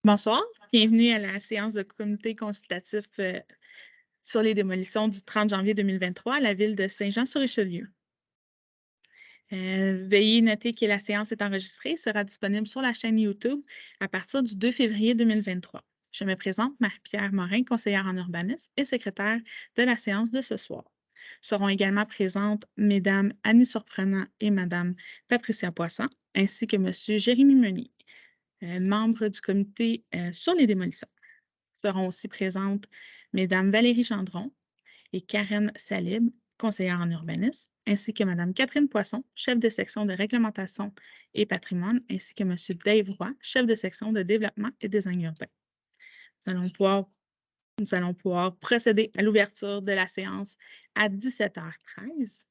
Bonsoir, bienvenue à la séance de comité consultatif sur les démolitions du 30 janvier 2023 à la ville de Saint-Jean-sur-Richelieu. Veuillez noter que la séance est enregistrée et sera disponible sur la chaîne YouTube à partir du 2 février 2023. Je me présente, Marie-Pierre Morin, conseillère en urbanisme et secrétaire de la séance de ce soir. Seront également présentes Mesdames Annie Surprenant et Madame Patricia Poisson, ainsi que Monsieur Jérémy Meunier, membres du comité sur les démolitions. Seront aussi présentes Mesdames Valérie Gendron et Karen Salib, conseillère en urbanisme, ainsi que Madame Catherine Poisson, chef de section de réglementation et patrimoine, ainsi que Monsieur Dave Roy, chef de section de développement et design urbain. Nous allons pouvoir procéder à l'ouverture de la séance à 17h13.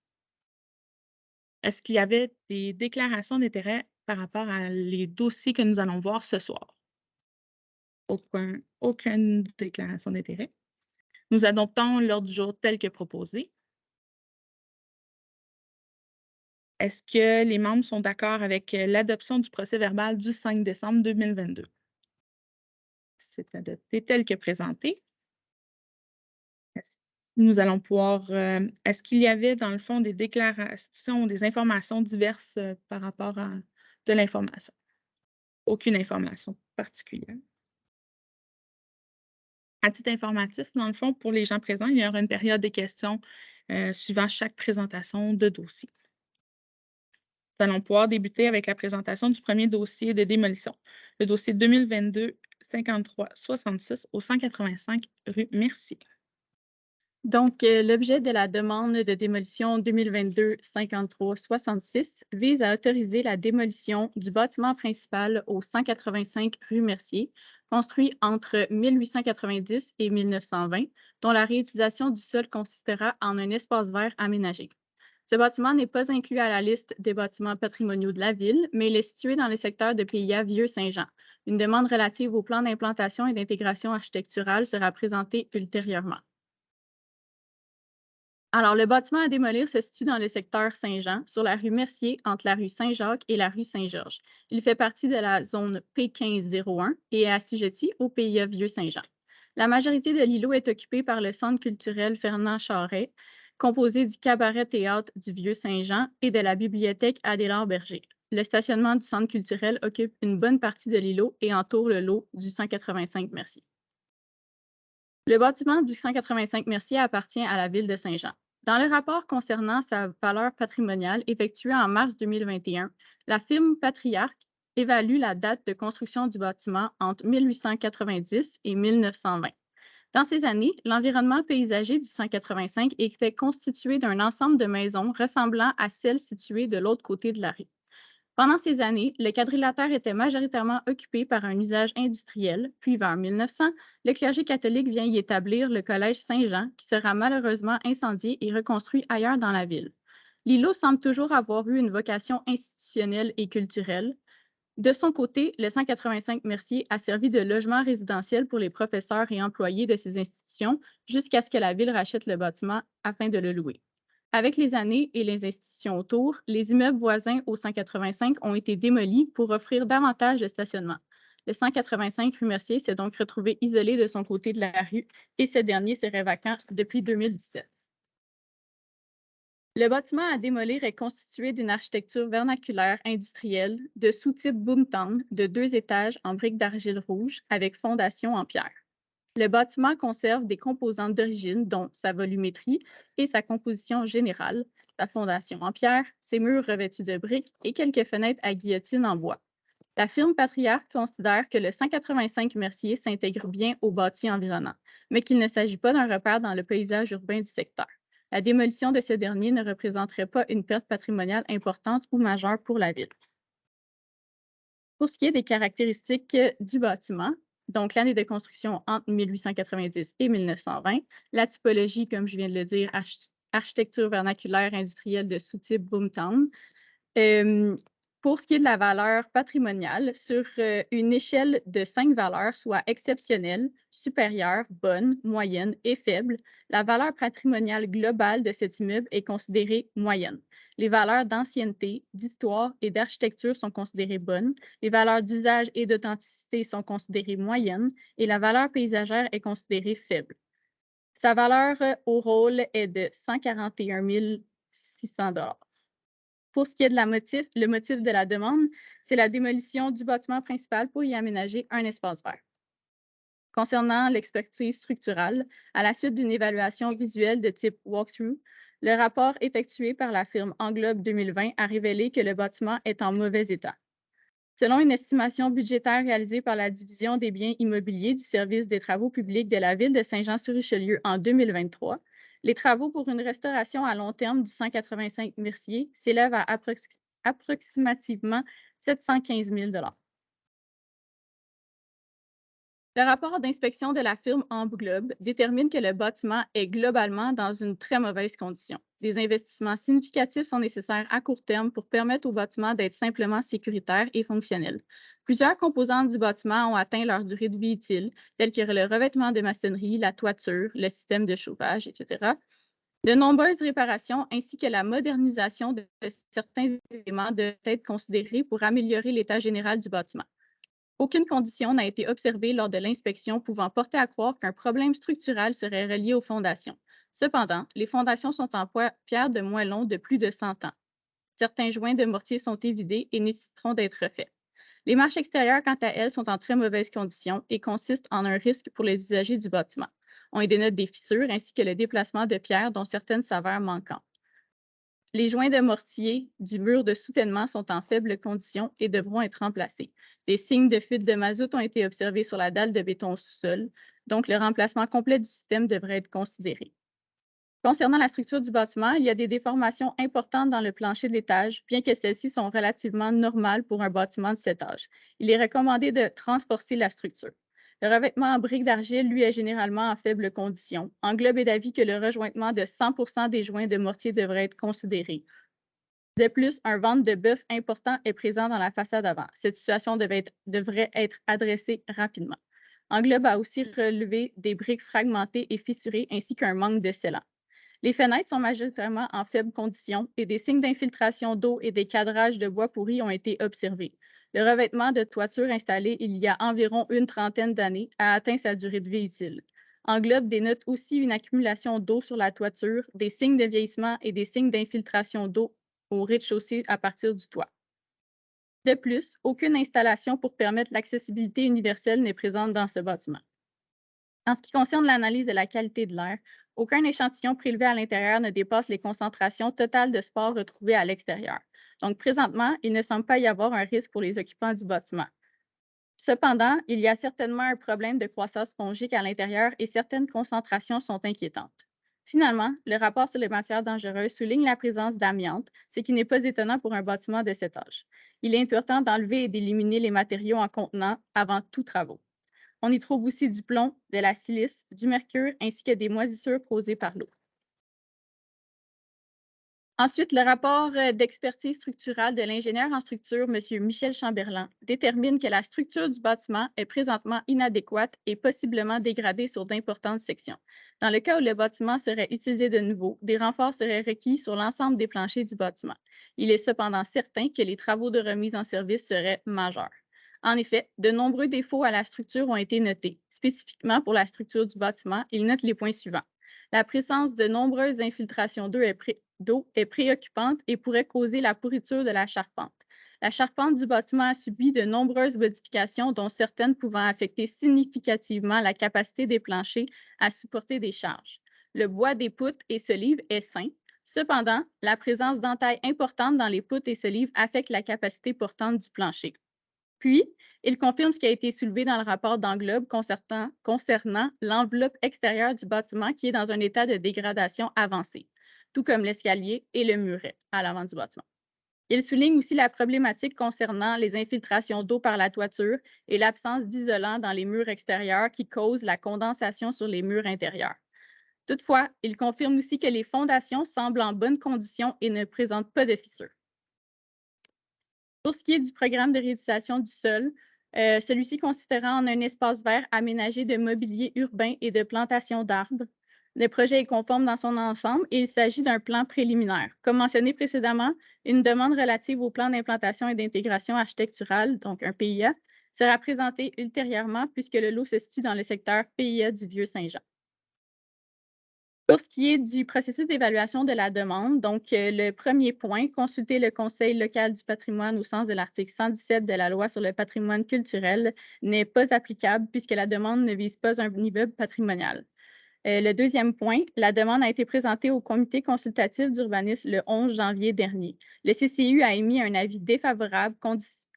Est-ce qu'il y avait des déclarations d'intérêt par rapport à les dossiers que nous allons voir ce soir? Aucune déclaration d'intérêt. Nous adoptons l'ordre du jour tel que proposé. Est-ce que les membres sont d'accord avec l'adoption du procès-verbal du 5 décembre 2022? C'est adopté tel que présenté. Nous allons pouvoir... est-ce qu'il y avait, dans le fond, des déclarations, des informations diverses par rapport à de l'information? Aucune information particulière. À titre informatif, dans le fond, pour les gens présents, il y aura une période de questions suivant chaque présentation de dossier. Nous allons pouvoir débuter avec la présentation du premier dossier de démolition, le dossier 2022-53-66 au 185 rue Mercier. Donc, l'objet de la demande de démolition 2022-53-66 vise à autoriser la démolition du bâtiment principal au 185 rue Mercier, construit entre 1890 et 1920, dont la réutilisation du sol consistera en un espace vert aménagé. Ce bâtiment n'est pas inclus à la liste des bâtiments patrimoniaux de la ville, mais il est situé dans le secteur de PIA Vieux-Saint-Jean. Une demande relative au plan d'implantation et d'intégration architecturale sera présentée ultérieurement. Alors, le bâtiment à démolir se situe dans le secteur Saint-Jean, sur la rue Mercier, entre la rue Saint-Jacques et la rue Saint-Georges. Il fait partie de la zone P1501 et est assujetti au PIA Vieux-Saint-Jean. La majorité de l'îlot est occupée par le Centre culturel Fernand Charest, composé du cabaret-théâtre du Vieux-Saint-Jean et de la bibliothèque Adélard-Berger. Le stationnement du Centre culturel occupe une bonne partie de l'îlot et entoure le lot du 185 Mercier. Le bâtiment du 185 Mercier appartient à la ville de Saint-Jean. Dans le rapport concernant sa valeur patrimoniale effectué en mars 2021, la firme Patriarche évalue la date de construction du bâtiment entre 1890 et 1920. Dans ces années, l'environnement paysager du 185 était constitué d'un ensemble de maisons ressemblant à celles situées de l'autre côté de la rue. Pendant ces années, le quadrilatère était majoritairement occupé par un usage industriel, puis vers 1900, le clergé catholique vient y établir le collège Saint-Jean, qui sera malheureusement incendié et reconstruit ailleurs dans la ville. L'îlot semble toujours avoir eu une vocation institutionnelle et culturelle. De son côté, le 185 Mercier a servi de logement résidentiel pour les professeurs et employés de ces institutions jusqu'à ce que la ville rachète le bâtiment afin de le louer. Avec les années et les institutions autour, les immeubles voisins au 185 ont été démolis pour offrir davantage de stationnement. Le 185 rue Mercier s'est donc retrouvé isolé de son côté de la rue et ce dernier serait vacant depuis 2017. Le bâtiment à démolir est constitué d'une architecture vernaculaire industrielle de sous-type Boomtown de 2 étages en briques d'argile rouge avec fondation en pierre. Le bâtiment conserve des composantes d'origine, dont sa volumétrie et sa composition générale, sa fondation en pierre, ses murs revêtus de briques et quelques fenêtres à guillotine en bois. La firme Patriarche considère que le 185 Mercier s'intègre bien au bâti environnant, mais qu'il ne s'agit pas d'un repère dans le paysage urbain du secteur. La démolition de ce dernier ne représenterait pas une perte patrimoniale importante ou majeure pour la ville. Pour ce qui est des caractéristiques du bâtiment, donc l'année de construction entre 1890 et 1920, la typologie, comme je viens de le dire, architecture vernaculaire industrielle de sous-type Boomtown. Pour ce qui est de la valeur patrimoniale, sur une échelle de 5 valeurs, soit exceptionnelle, supérieure, bonne, moyenne et faible, la valeur patrimoniale globale de cet immeuble est considérée moyenne. Les valeurs d'ancienneté, d'histoire et d'architecture sont considérées bonnes. Les valeurs d'usage et d'authenticité sont considérées moyennes et la valeur paysagère est considérée faible. Sa valeur au rôle est de 141 600 $. Pour ce qui est le motif de la demande, c'est la démolition du bâtiment principal pour y aménager un espace vert. Concernant l'expertise structurale, à la suite d'une évaluation visuelle de type walkthrough, le rapport effectué par la firme Englobe 2020 a révélé que le bâtiment est en mauvais état. Selon une estimation budgétaire réalisée par la Division des biens immobiliers du Service des travaux publics de la Ville de Saint-Jean-sur-Richelieu en 2023, les travaux pour une restauration à long terme du 185 Mercier s'élèvent à approximativement 715 000 $. Le rapport d'inspection de la firme Englobe détermine que le bâtiment est globalement dans une très mauvaise condition. Des investissements significatifs sont nécessaires à court terme pour permettre au bâtiment d'être simplement sécuritaire et fonctionnel. Plusieurs composantes du bâtiment ont atteint leur durée de vie utile, telles que le revêtement de maçonnerie, la toiture, le système de chauffage, etc. De nombreuses réparations ainsi que la modernisation de certains éléments doivent être considérés pour améliorer l'état général du bâtiment. Aucune condition n'a été observée lors de l'inspection pouvant porter à croire qu'un problème structurel serait relié aux fondations. Cependant, les fondations sont en pierre de moellon de plus de 100 ans. Certains joints de mortier sont évidés et nécessiteront d'être refaits. Les marches extérieures, quant à elles, sont en très mauvaise condition et consistent en un risque pour les usagers du bâtiment. On y dénote des fissures ainsi que le déplacement de pierres dont certaines s'avèrent manquantes. Les joints de mortier du mur de soutènement sont en faible condition et devront être remplacés. Des signes de fuite de mazout ont été observés sur la dalle de béton au sous-sol, donc le remplacement complet du système devrait être considéré. Concernant la structure du bâtiment, il y a des déformations importantes dans le plancher de l'étage, bien que celles-ci sont relativement normales pour un bâtiment de cet âge. Il est recommandé de transforcer la structure. Le revêtement en briques d'argile, lui, est généralement en faible condition. Englobe est d'avis que le rejointement de 100% des joints de mortier devrait être considéré. De plus, un ventre de bœuf important est présent dans la façade avant. Cette situation devrait être adressée rapidement. Englobe a aussi relevé des briques fragmentées et fissurées ainsi qu'un manque de scellant. Les fenêtres sont majoritairement en faible condition et des signes d'infiltration d'eau et des cadrages de bois pourri ont été observés. Le revêtement de toiture installé il y a environ une trentaine d'années a atteint sa durée de vie utile. Englobe dénote aussi une accumulation d'eau sur la toiture, des signes de vieillissement et des signes d'infiltration d'eau au rez-de-chaussée à partir du toit. De plus, aucune installation pour permettre l'accessibilité universelle n'est présente dans ce bâtiment. En ce qui concerne l'analyse de la qualité de l'air, aucun échantillon prélevé à l'intérieur ne dépasse les concentrations totales de spores retrouvées à l'extérieur. Donc, présentement, il ne semble pas y avoir un risque pour les occupants du bâtiment. Cependant, il y a certainement un problème de croissance fongique à l'intérieur et certaines concentrations sont inquiétantes. Finalement, le rapport sur les matières dangereuses souligne la présence d'amiante, ce qui n'est pas étonnant pour un bâtiment de cet âge. Il est important d'enlever et d'éliminer les matériaux en contenant avant tout travaux. On y trouve aussi du plomb, de la silice, du mercure ainsi que des moisissures causées par l'eau. Ensuite, le rapport d'expertise structurale de l'ingénieur en structure, M. Michel Chamberlain, détermine que la structure du bâtiment est présentement inadéquate et possiblement dégradée sur d'importantes sections. Dans le cas où le bâtiment serait utilisé de nouveau, des renforts seraient requis sur l'ensemble des planchers du bâtiment. Il est cependant certain que les travaux de remise en service seraient majeurs. En effet, de nombreux défauts à la structure ont été notés. Spécifiquement pour la structure du bâtiment, il note les points suivants. La présence de nombreuses infiltrations d'eau est préoccupante et pourrait causer la pourriture de la charpente. La charpente du bâtiment a subi de nombreuses modifications, dont certaines pouvant affecter significativement la capacité des planchers à supporter des charges. Le bois des poutres et solives est sain. Cependant, la présence d'entailles importantes dans les poutres et solives affecte la capacité portante du plancher. Puis, il confirme ce qui a été soulevé dans le rapport d'Englobe concernant l'enveloppe extérieure du bâtiment qui est dans un état de dégradation avancée, tout comme l'escalier et le muret à l'avant du bâtiment. Il souligne aussi la problématique concernant les infiltrations d'eau par la toiture et l'absence d'isolant dans les murs extérieurs qui cause la condensation sur les murs intérieurs. Toutefois, il confirme aussi que les fondations semblent en bonne condition et ne présentent pas de fissures. Pour ce qui est du programme de réutilisation du sol, celui-ci consistera en un espace vert aménagé de mobilier urbain et de plantations d'arbres. Le projet est conforme dans son ensemble et il s'agit d'un plan préliminaire. Comme mentionné précédemment, une demande relative au plan d'implantation et d'intégration architecturale, donc un PIA, sera présentée ultérieurement puisque le lot se situe dans le secteur PIA du Vieux-Saint-Jean. Pour ce qui est du processus d'évaluation de la demande, donc le premier point, consulter le Conseil local du patrimoine au sens de l'article 117 de la Loi sur le patrimoine culturel n'est pas applicable puisque la demande ne vise pas un immeuble patrimonial. Le deuxième point, la demande a été présentée au comité consultatif d'urbanisme le 11 janvier dernier. Le CCU a émis un avis défavorable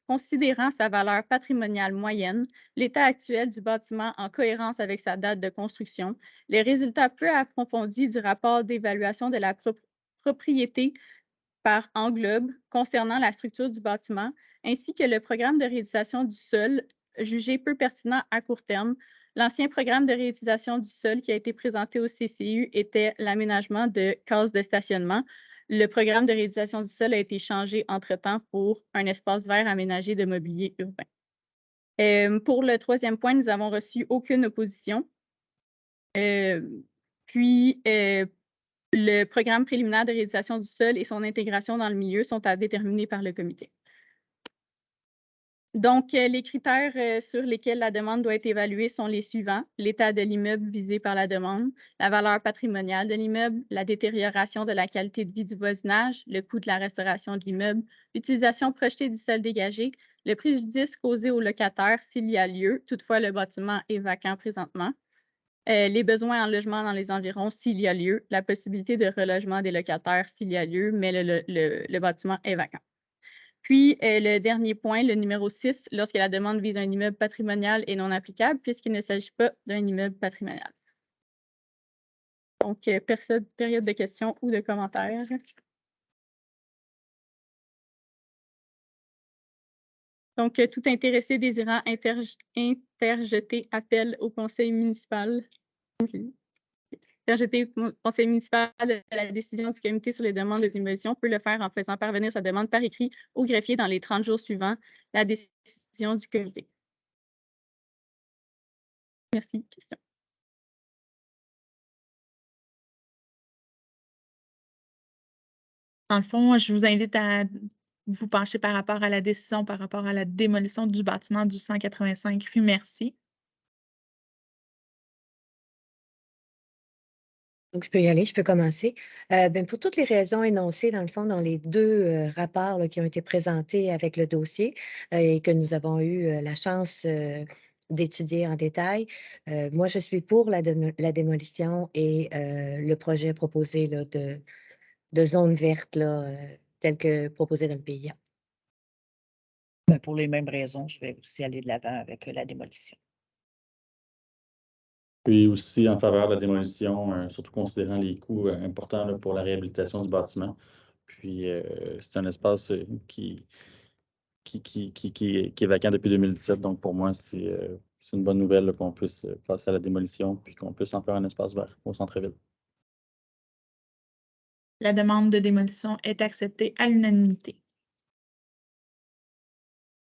considérant sa valeur patrimoniale moyenne, l'état actuel du bâtiment en cohérence avec sa date de construction, les résultats peu approfondis du rapport d'évaluation de la propriété par englobe concernant la structure du bâtiment, ainsi que le programme de réutilisation du sol jugé peu pertinent à court terme. L'ancien programme de réutilisation du sol qui a été présenté au CCU était l'aménagement de cases de stationnement. Le programme de réutilisation du sol a été changé entre-temps pour un espace vert aménagé de mobilier urbain. Pour le troisième point, nous n'avons reçu aucune opposition. Le programme préliminaire de réalisation du sol et son intégration dans le milieu sont à déterminer par le comité. Donc, les critères sur lesquels la demande doit être évaluée sont les suivants: l'état de l'immeuble visé par la demande, la valeur patrimoniale de l'immeuble, la détérioration de la qualité de vie du voisinage, le coût de la restauration de l'immeuble, l'utilisation projetée du sol dégagé, le préjudice causé au locataire s'il y a lieu, toutefois le bâtiment est vacant présentement, les besoins en logement dans les environs s'il y a lieu, la possibilité de relogement des locataires s'il y a lieu, mais le bâtiment est vacant. Puis, le dernier point, le numéro 6, lorsque la demande vise un immeuble patrimonial et non applicable, puisqu'il ne s'agit pas d'un immeuble patrimonial. Donc, période de questions ou de commentaires. Donc, tout intéressé désirant interjeter appel au conseil municipal. Interjeter au conseil municipal de la décision du comité sur les demandes de démolition peut le faire en faisant parvenir sa demande par écrit au greffier dans les 30 jours suivant la décision du comité. Merci. Question. Dans le fond, je vous invite à vous pencher par rapport à la décision, par rapport à la démolition du bâtiment du 185 rue Mercier. Donc, je peux y aller, je peux commencer. Pour toutes les raisons énoncées, dans le fond, dans les deux rapports là, qui ont été présentés avec le dossier et que nous avons eu la chance d'étudier en détail, moi, je suis pour la démolition et le projet proposé là, de zone verte là, tel que proposé dans le PIA. Pour les mêmes raisons, je vais aussi aller de l'avant avec la démolition. Puis aussi en faveur de la démolition, surtout considérant les coûts importants là, pour la réhabilitation du bâtiment. Puis c'est un espace qui est vacant depuis 2017. Donc pour moi, c'est une bonne nouvelle qu'on puisse passer à la démolition puis qu'on puisse en faire un espace vert au centre-ville. La demande de démolition est acceptée à l'unanimité.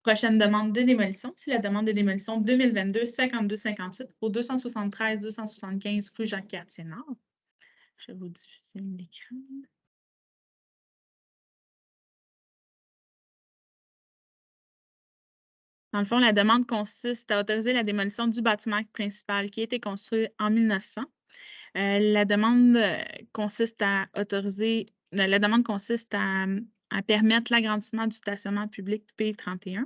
Prochaine demande de démolition, c'est la demande de démolition 2022-5258 au 273-275 rue Jacques-Cartier-Nord. Je vais vous diffuser l'écran. Dans le fond, la demande consiste à autoriser la démolition du bâtiment principal qui a été construit en 1900. La demande consiste à permettre l'agrandissement du stationnement public P31.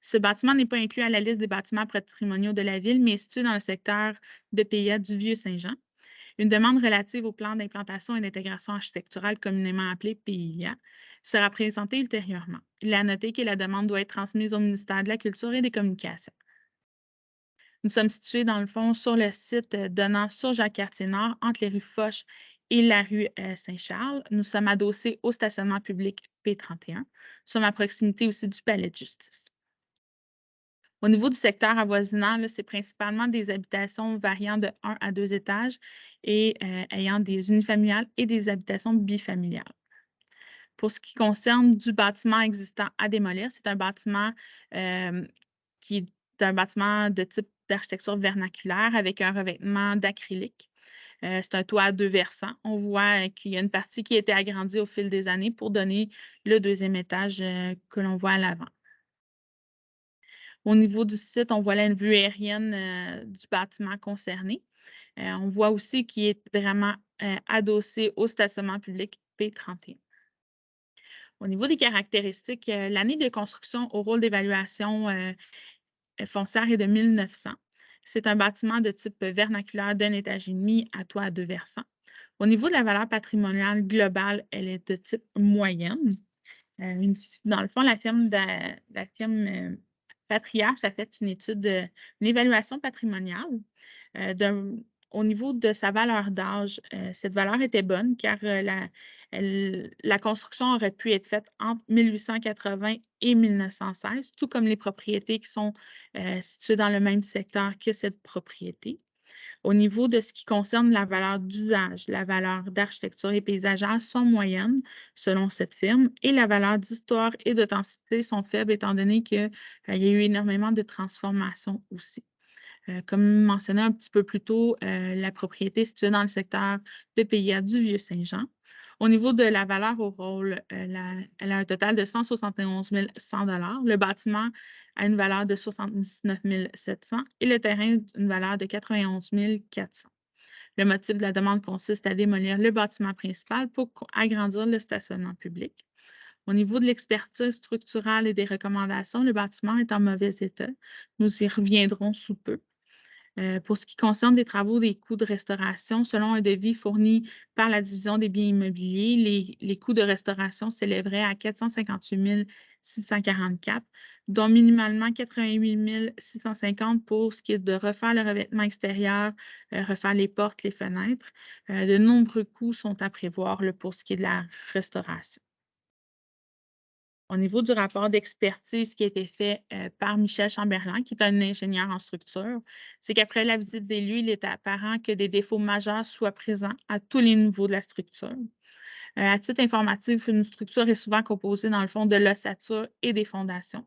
Ce bâtiment n'est pas inclus à la liste des bâtiments patrimoniaux de la ville, mais est situé dans le secteur de PIA du Vieux-Saint-Jean. Une demande relative au plan d'implantation et d'intégration architecturale communément appelé PIA sera présentée ultérieurement. Il est à noter que la demande doit être transmise au ministère de la Culture et des Communications. Nous sommes situés, dans le fond, sur le site donnant sur Jacques-Cartier-Nord, entre les rues Foch et la rue Saint-Charles. Nous sommes adossés au stationnement public P31. Nous sommes à proximité aussi du palais de justice. Au niveau du secteur avoisinant, c'est principalement des habitations variant de 1 à 2 étages et ayant des unifamiliales et des habitations bifamiliales. Pour ce qui concerne du bâtiment existant à démolir, c'est un bâtiment qui est un bâtiment de type d'architecture vernaculaire avec un revêtement d'acrylique. C'est un toit à 2 versants. On voit qu'il y a une partie qui a été agrandie au fil des années pour donner le deuxième étage que l'on voit à l'avant. Au niveau du site, on voit la vue aérienne du bâtiment concerné. On voit aussi qu'il est vraiment adossé au stationnement public P31. Au niveau des caractéristiques, l'année de construction au rôle d'évaluation foncière est de 1900. C'est un bâtiment de type vernaculaire d'un étage et demi à toit à 2 versants. Au niveau de la valeur patrimoniale globale, elle est de type moyenne. Dans le fond, la firme Patriarche a fait une étude, une évaluation patrimoniale. Au niveau de sa valeur d'âge, cette valeur était bonne car la construction aurait pu être faite entre 1880 et 1916, tout comme les propriétés qui sont situées dans le même secteur que cette propriété. Au niveau de ce qui concerne la valeur d'usage, la valeur d'architecture et paysagère sont moyennes selon cette firme et la valeur d'histoire et d'authenticité sont faibles étant donné qu'il y a eu énormément de transformations aussi. Comme mentionné un petit peu plus tôt, la propriété est située dans le secteur de PIA du Vieux-Saint-Jean. Au niveau de la valeur au rôle, elle a un total de 171 100 $. Le bâtiment a une valeur de 79 700 et le terrain une valeur de 91 400. Le motif de la demande consiste à démolir le bâtiment principal pour agrandir le stationnement public. Au niveau de l'expertise structurale et des recommandations, le bâtiment est en mauvais état. Nous y reviendrons sous peu. Pour ce qui concerne des travaux, des coûts de restauration, selon un devis fourni par la division des biens immobiliers, les coûts de restauration s'élèveraient à 458 644, dont minimalement 88 650 pour ce qui est de refaire le revêtement extérieur, refaire les portes, les fenêtres. De nombreux coûts sont à prévoir là, pour ce qui est de la restauration. Au niveau du rapport d'expertise qui a été fait par Michel Chamberlain, qui est un ingénieur en structure, c'est qu'après la visite des lieux, il est apparent que des défauts majeurs soient présents à tous les niveaux de la structure. À titre informatif, une structure est souvent composée, dans le fond, de l'ossature et des fondations.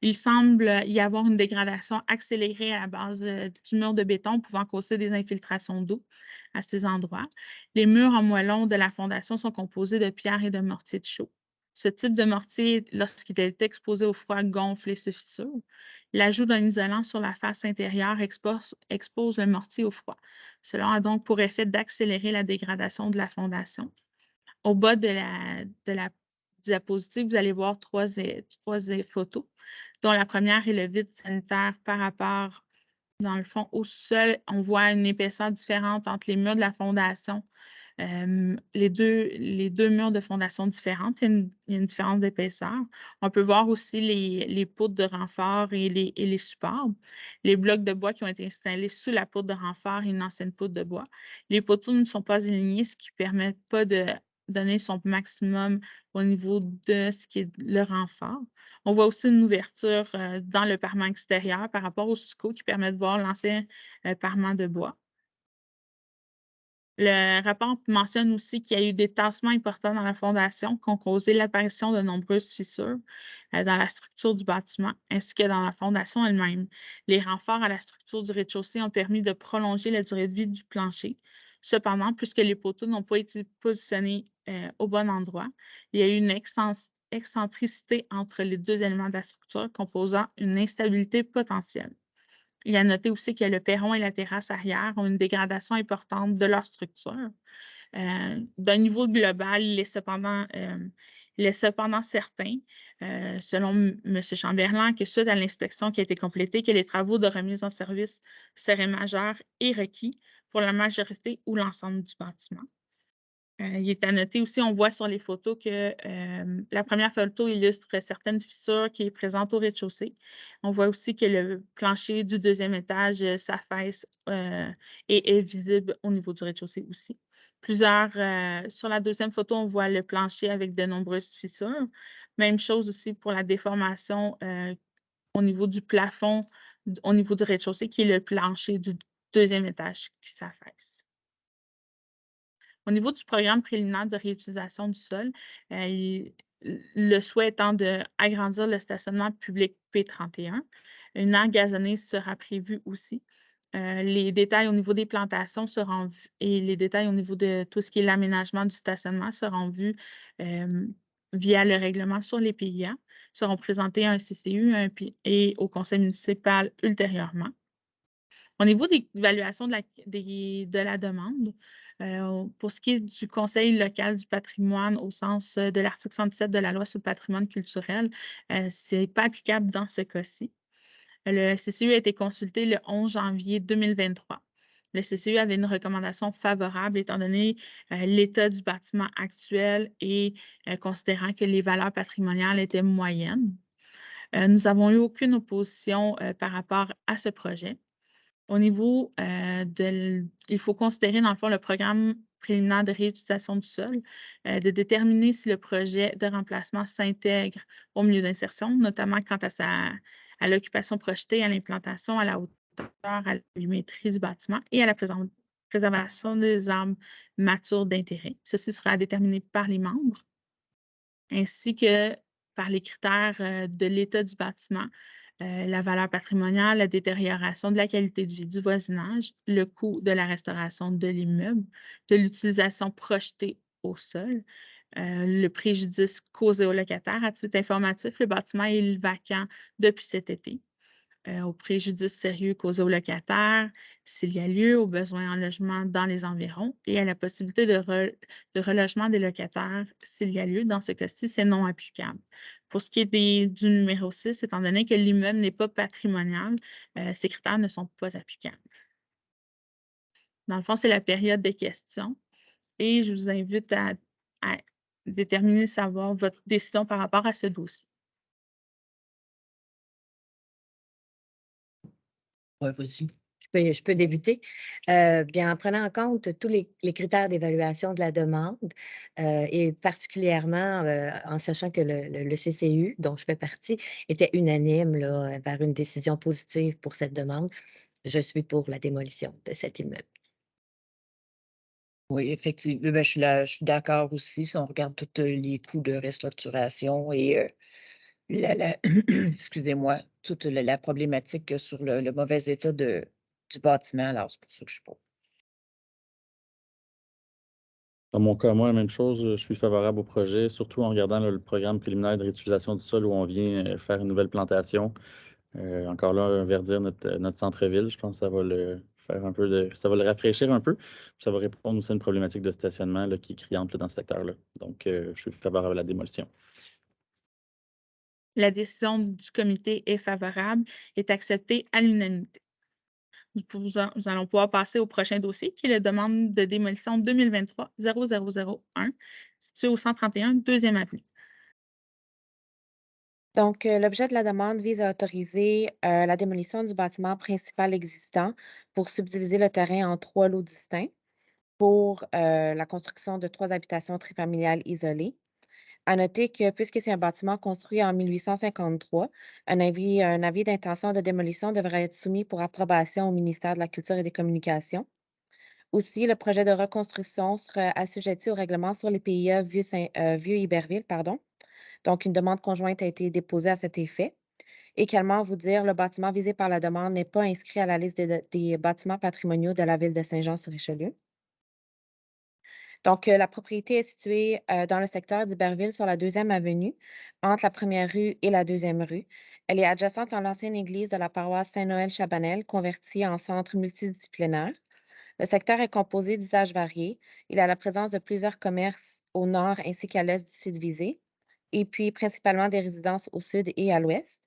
Il semble y avoir une dégradation accélérée à la base du mur de béton pouvant causer des infiltrations d'eau à ces endroits. Les murs en moellon de la fondation sont composés de pierres et de mortier de chaux. Ce type de mortier, lorsqu'il est exposé au froid, gonfle et se fissure. L'ajout d'un isolant sur la face intérieure expose le mortier au froid. Cela a donc pour effet d'accélérer la dégradation de la fondation. Au bas de la diapositive, vous allez voir trois photos, dont la première est le vide sanitaire par rapport, dans le fond, au sol. On voit une épaisseur différente entre les murs de la fondation. Les deux murs de fondation différentes, il y a une différence d'épaisseur. On peut voir aussi les poutres de renfort et les supports. Les blocs de bois qui ont été installés sous la poutre de renfort et une ancienne poutre de bois. Les poteaux ne sont pas alignés, ce qui ne permet pas de donner son maximum au niveau de ce qui est le renfort. On voit aussi une ouverture dans le parement extérieur par rapport au stucco qui permet de voir l'ancien parement de bois. Le rapport mentionne aussi qu'il y a eu des tassements importants dans la fondation qui ont causé l'apparition de nombreuses fissures dans la structure du bâtiment ainsi que dans la fondation elle-même. Les renforts à la structure du rez-de-chaussée ont permis de prolonger la durée de vie du plancher. Cependant, puisque les poteaux n'ont pas été positionnés au bon endroit, il y a eu une excentricité entre les deux éléments de la structure composant une instabilité potentielle. Il a noté aussi que le perron et la terrasse arrière ont une dégradation importante de leur structure. D'un niveau global, il est cependant certain, selon M. Chamberlain, que suite à l'inspection qui a été complétée, que les travaux de remise en service seraient majeurs et requis pour la majorité ou l'ensemble du bâtiment. Il est à noter aussi, on voit sur les photos que la première photo illustre certaines fissures qui sont présentes au rez-de-chaussée. On voit aussi que le plancher du deuxième étage s'affaisse et est visible au niveau du rez-de-chaussée aussi. Sur la deuxième photo, on voit le plancher avec de nombreuses fissures. Même chose aussi pour la déformation au niveau du plafond, au niveau du rez-de-chaussée, qui est le plancher du deuxième étage qui s'affaisse. Au niveau du programme préliminaire de réutilisation du sol, le souhait étant d'agrandir le stationnement public P31. Une aire gazonnée sera prévue aussi. Les détails au niveau des plantations seront vus et les détails au niveau de tout ce qui est l'aménagement du stationnement seront vus via le règlement sur les PIA, seront présentés à un CCU et au conseil municipal ultérieurement. Au niveau des évaluations de la demande, pour ce qui est du Conseil local du patrimoine au sens de l'article 117 de la loi sur le patrimoine culturel, ce n'est pas applicable dans ce cas-ci. Le CCU a été consulté le 11 janvier 2023. Le CCU avait une recommandation favorable étant donné l'état du bâtiment actuel et considérant que les valeurs patrimoniales étaient moyennes. Nous n'avons eu aucune opposition par rapport à ce projet. Au niveau il faut considérer dans le fond le programme préliminaire de réutilisation du sol, de déterminer si le projet de remplacement s'intègre au milieu d'insertion, notamment quant à l'occupation projetée, à l'implantation, à la hauteur, à la volumétrie du bâtiment et à la préservation des arbres matures d'intérêt. Ceci sera déterminé par les membres, ainsi que par les critères de l'état du bâtiment, la valeur patrimoniale, la détérioration de la qualité de vie du voisinage, le coût de la restauration de l'immeuble, de l'utilisation projetée au sol, le préjudice causé au locataire. À titre informatif, le bâtiment est vacant depuis cet été. Au préjudice sérieux causé au locataire, s'il y a lieu, aux besoins en logement dans les environs et à la possibilité de relogement des locataires s'il y a lieu. Dans ce cas-ci, c'est non applicable. Pour ce qui est du numéro 6, étant donné que l'immeuble n'est pas patrimonial, ces critères ne sont pas applicables. Dans le fond, c'est la période de questions et je vous invite à déterminer, savoir votre décision par rapport à ce dossier. Ouais, vas-y. Je peux débuter. Bien, en prenant en compte tous les critères d'évaluation de la demande et particulièrement en sachant que le CCU, dont je fais partie, était unanime là, vers une décision positive pour cette demande, je suis pour la démolition de cet immeuble. Oui, effectivement. Ben, je suis d'accord aussi. Si on regarde tous les coûts de restructuration et excusez-moi, toute la problématique sur le mauvais état du bâtiment, alors c'est pour ça que je suis pas. Dans mon cas, moi, la même chose, je suis favorable au projet, surtout en regardant le programme préliminaire de réutilisation du sol où on vient faire une nouvelle plantation. Encore là, verdir notre centre-ville, je pense que ça va le faire un peu ça va le rafraîchir un peu. Puis ça va répondre aussi à une problématique de stationnement là, qui est criante là, dans ce secteur-là. Donc, je suis favorable à la démolition. La décision du comité est favorable, est acceptée à l'unanimité. Nous allons pouvoir passer au prochain dossier, qui est la demande de démolition 2023-0001, située au 131 2e avenue. Donc, l'objet de la demande vise à autoriser la démolition du bâtiment principal existant pour subdiviser le terrain en 3 lots distincts pour la construction de 3 habitations trifamiliales isolées. À noter que puisque c'est un bâtiment construit en 1853, un avis d'intention de démolition devrait être soumis pour approbation au ministère de la Culture et des Communications. Aussi, le projet de reconstruction sera assujetti au règlement sur les PIA Vieux-Iberville, pardon. Donc, une demande conjointe a été déposée à cet effet. Également, vous dire, le bâtiment visé par la demande n'est pas inscrit à la liste des bâtiments patrimoniaux de la ville de Saint-Jean-sur-Richelieu. Donc, la propriété est située dans le secteur d'Iberville sur la 2e avenue, entre la 1e rue et la 2e rue. Elle est adjacente à l'ancienne église de la paroisse Saint-Noël-Chabanel, convertie en centre multidisciplinaire. Le secteur est composé d'usages variés. Il a la présence de plusieurs commerces au nord ainsi qu'à l'est du site visé, et puis principalement des résidences au sud et à l'ouest.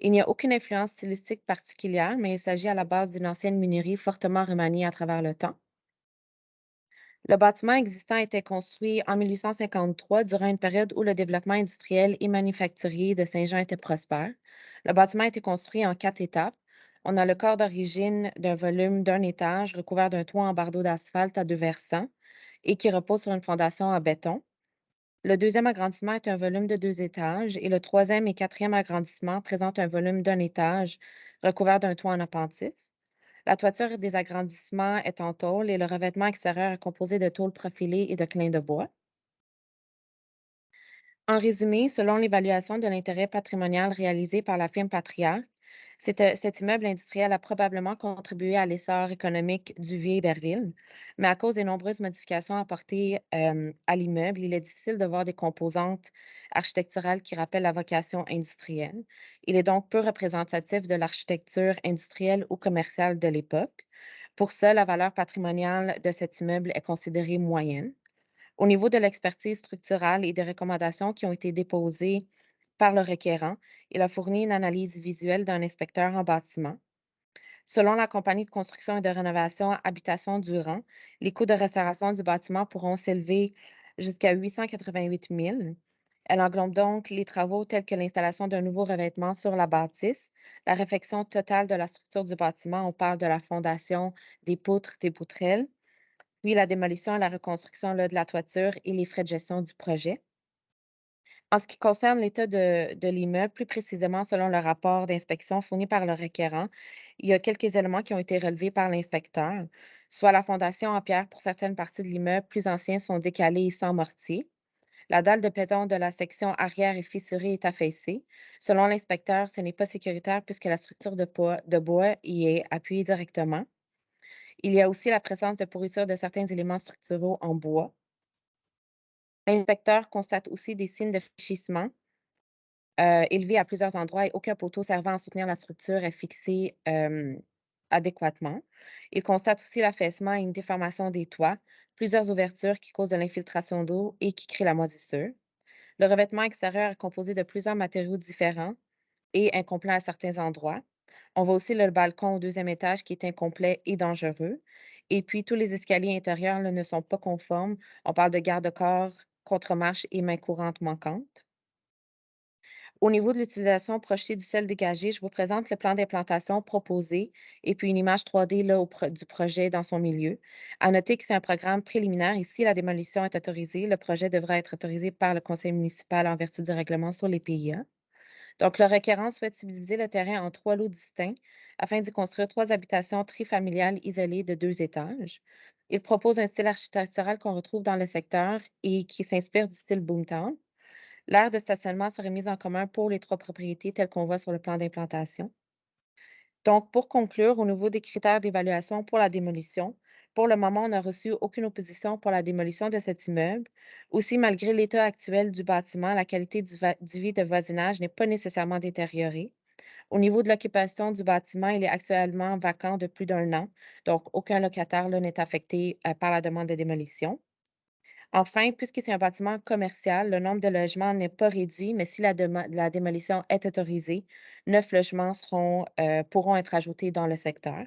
Il n'y a aucune influence stylistique particulière, mais il s'agit à la base d'une ancienne mûnerie fortement remaniée à travers le temps. Le bâtiment existant était construit en 1853 durant une période où le développement industriel et manufacturier de Saint-Jean était prospère. Le bâtiment a été construit en 4 étapes. On a le corps d'origine d'un volume d'1 étage recouvert d'un toit en bardeaux d'asphalte à 2 versants et qui repose sur une fondation en béton. Le 2e agrandissement est un volume de 2 étages et le 3e et 4e agrandissement présentent un volume d'1 étage recouvert d'un toit en appentis. La toiture des agrandissements est en tôle et le revêtement extérieur est composé de tôle profilée et de clins de bois. En résumé, selon l'évaluation de l'intérêt patrimonial réalisée par la firme Patriarche, Cet immeuble industriel a probablement contribué à l'essor économique du Vieux-Iberville, mais à cause des nombreuses modifications apportées à l'immeuble, il est difficile de voir des composantes architecturales qui rappellent la vocation industrielle. Il est donc peu représentatif de l'architecture industrielle ou commerciale de l'époque. Pour ça, la valeur patrimoniale de cet immeuble est considérée moyenne. Au niveau de l'expertise structurale et des recommandations qui ont été déposées par le requérant, il a fourni une analyse visuelle d'un inspecteur en bâtiment. Selon la compagnie de construction et de rénovation Habitation Durand, les coûts de restauration du bâtiment pourront s'élever jusqu'à 888 000. Elle englobe donc les travaux tels que l'installation d'un nouveau revêtement sur la bâtisse, la réfection totale de la structure du bâtiment, on parle de la fondation, des poutres, des poutrelles, puis la démolition et la reconstruction là, de la toiture et les frais de gestion du projet. En ce qui concerne l'état de l'immeuble, plus précisément selon le rapport d'inspection fourni par le requérant, il y a quelques éléments qui ont été relevés par l'inspecteur, soit la fondation en pierre pour certaines parties de l'immeuble plus anciens sont décalées et sans mortier. La dalle de béton de la section arrière est fissurée et est affaissée. Selon l'inspecteur, ce n'est pas sécuritaire puisque la structure de bois y est appuyée directement. Il y a aussi la présence de pourriture de certains éléments structuraux en bois. L'inspecteur constate aussi des signes de fléchissement élevés à plusieurs endroits et aucun poteau servant à soutenir la structure est fixé adéquatement. Il constate aussi l'affaissement et une déformation des toits, plusieurs ouvertures qui causent de l'infiltration d'eau et qui créent la moisissure. Le revêtement extérieur est composé de plusieurs matériaux différents et incomplet à certains endroits. On voit aussi le balcon au deuxième étage qui est incomplet et dangereux. Et puis, tous les escaliers intérieurs là, ne sont pas conformes. On parle de garde-corps, contre-marche et main courante manquantes. Au niveau de l'utilisation projetée du sel dégagé, je vous présente le plan d'implantation proposé et puis une image 3D là, du projet dans son milieu. À noter que c'est un programme préliminaire. Ici, la démolition est autorisée. Le projet devra être autorisé par le conseil municipal en vertu du règlement sur les PIA. Donc, le requérant souhaite subdiviser le terrain en 3 lots distincts afin d'y construire 3 habitations trifamiliales isolées de 2 étages. Il propose un style architectural qu'on retrouve dans le secteur et qui s'inspire du style Boomtown. L'aire de stationnement serait mise en commun pour les 3 propriétés telles qu'on voit sur le plan d'implantation. Donc, pour conclure, au niveau des critères d'évaluation pour la démolition, pour le moment, on n'a reçu aucune opposition pour la démolition de cet immeuble. Aussi, malgré l'état actuel du bâtiment, la qualité du vide de voisinage n'est pas nécessairement détériorée. Au niveau de l'occupation du bâtiment, il est actuellement vacant de plus d'1 an, donc aucun locataire là, n'est affecté par la demande de démolition. Enfin, puisque c'est un bâtiment commercial, le nombre de logements n'est pas réduit, mais si la démolition est autorisée, 9 logements pourront être ajoutés dans le secteur.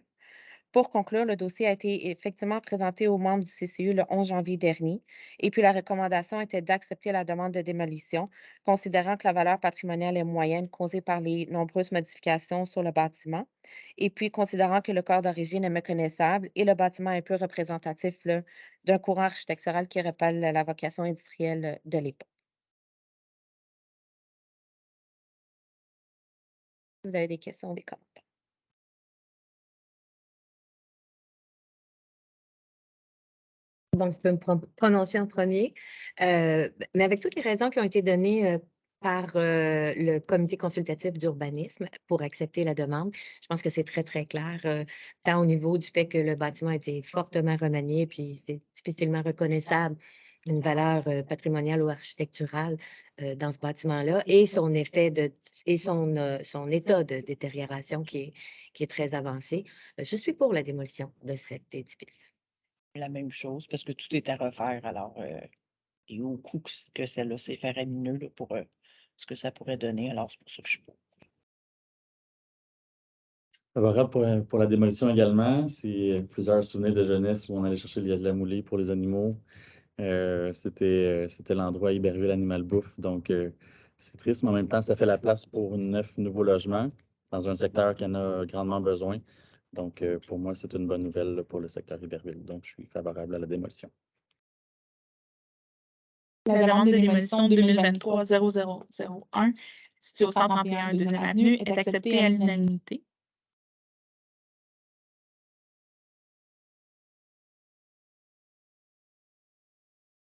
Pour conclure, le dossier a été effectivement présenté aux membres du CCU le 11 janvier dernier et puis la recommandation était d'accepter la demande de démolition, considérant que la valeur patrimoniale est moyenne causée par les nombreuses modifications sur le bâtiment et puis considérant que le corps d'origine est méconnaissable et le bâtiment est peu représentatif là, d'un courant architectural qui rappelle la vocation industrielle de l'époque. Vous avez des questions ou des commentaires? Donc, je peux me prononcer en premier. Mais avec toutes les raisons qui ont été données par le comité consultatif d'urbanisme pour accepter la demande, je pense que c'est très, très clair, tant au niveau du fait que le bâtiment a été fortement remanié, puis c'est difficilement reconnaissable une valeur patrimoniale ou architecturale dans ce bâtiment-là, et son effet et son état de détérioration qui est très avancé. Je suis pour la démolition de cet édifice. La même chose, parce que tout est à refaire. Alors, et au coût que celle-là, c'est faramineux là, pour ce que ça pourrait donner. Alors, c'est pour ça que je suis pour. Favorable pour la démolition également. C'est plusieurs souvenirs de jeunesse où on allait chercher de la moulée pour les animaux. C'était l'endroit Iberville Animal Bouffe. Donc, c'est triste, mais en même temps, ça fait la place pour 9 nouveaux logements dans un secteur qui en a grandement besoin. Donc, pour moi, c'est une bonne nouvelle là, pour le secteur Iberville. Donc, je suis favorable à la démolition. La demande de démolition 2023-0001, située au 131 2e Avenue, est acceptée à l'unanimité.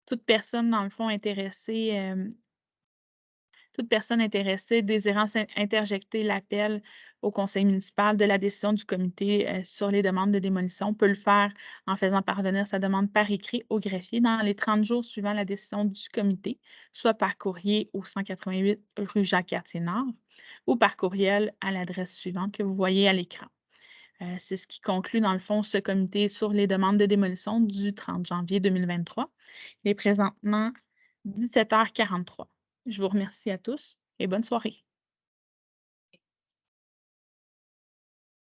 Toute personne, dans le fond, intéressée désirant interjecter l'appel au conseil municipal de la décision du comité sur les demandes de démolition peut le faire en faisant parvenir sa demande par écrit au greffier dans les 30 jours suivant la décision du comité, soit par courrier au 188 rue Jacques-Cartier-Nord ou par courriel à l'adresse suivante que vous voyez à l'écran. C'est ce qui conclut, dans le fond, ce comité sur les demandes de démolition du 30 janvier 2023. Il est présentement 17h43. Je vous remercie à tous et bonne soirée.